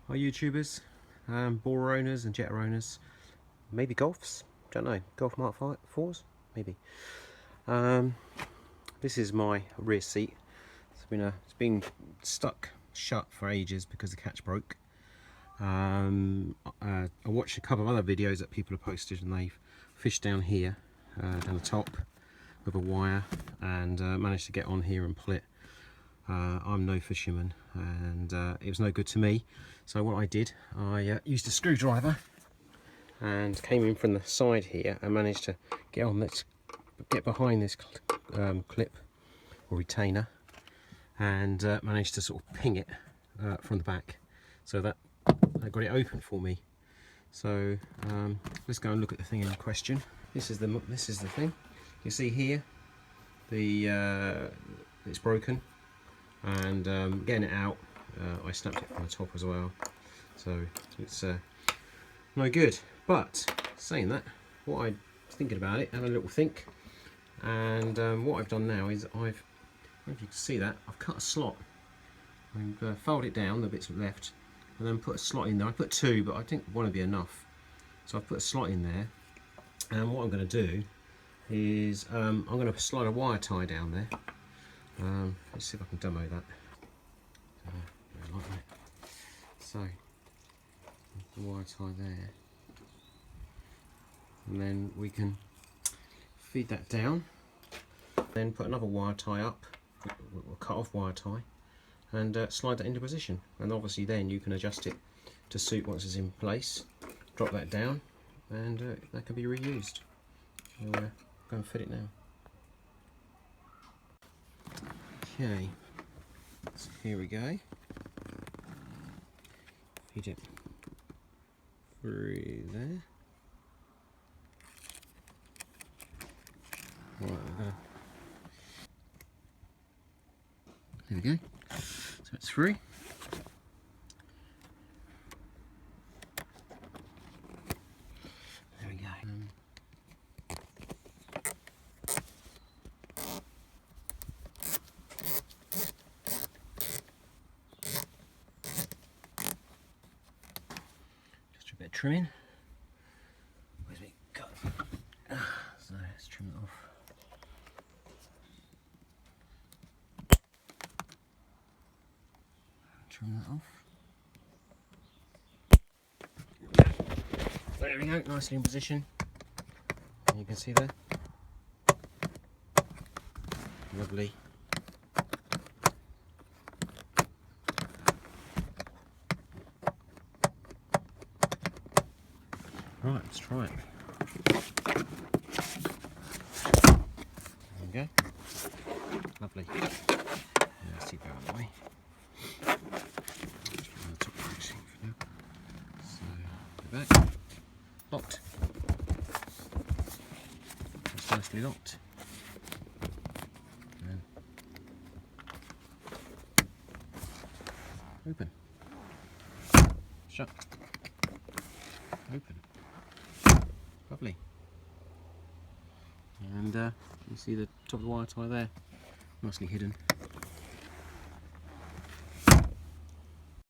Hi YouTubers, Bora owners and Jetta owners, maybe Golfs, don't know, Golf Mark 4s, maybe. This is my rear seat. It's been stuck shut for ages because the catch broke. I watched a couple of other videos that people have posted and they've fished down here, down the top with a wire and managed to get on here and pull it. I'm no fisherman and it was no good to me, so what I did, I used a screwdriver and came in from the side here and managed to get behind this clip or retainer and managed to sort of ping it from the back, so that I got it open for me. So let's go and look at the thing in question. This is the thing. You see here it's broken. And getting it out, I snapped it from the top as well, so it's no good. But saying that, what I'm thinking about it, having a little think, and what I've done now is I don't know if you can see that, I've cut a slot. I've folded it down, the bits left, and then put a slot in there. I put two, but I think one would be enough. So I've put a slot in there, and what I'm going to do is I'm going to slide a wire tie down there. Let's see if I can demo that. Like that. So, the wire tie there, and then we can feed that down. Then put another wire tie up, a cut off wire tie, and slide that into position. And obviously, then you can adjust it to suit once it's in place. Drop that down, and that can be reused. So, go and fit it now. Okay, so here we go. Feed it through there. Right, there we go. So it's through. There we go. Bit of trimming. Where's my cut? So let's trim it off. Trim that off. There we go, nicely in position. And you can see there. Lovely. Right, let's try it. There we go. Lovely. Let's keep that out of the way. Just put the top fixing for now. So, go back. Locked. It's nicely locked. And open. Shut. Open. Lovely. And you see the top of the wire tie there, nicely hidden.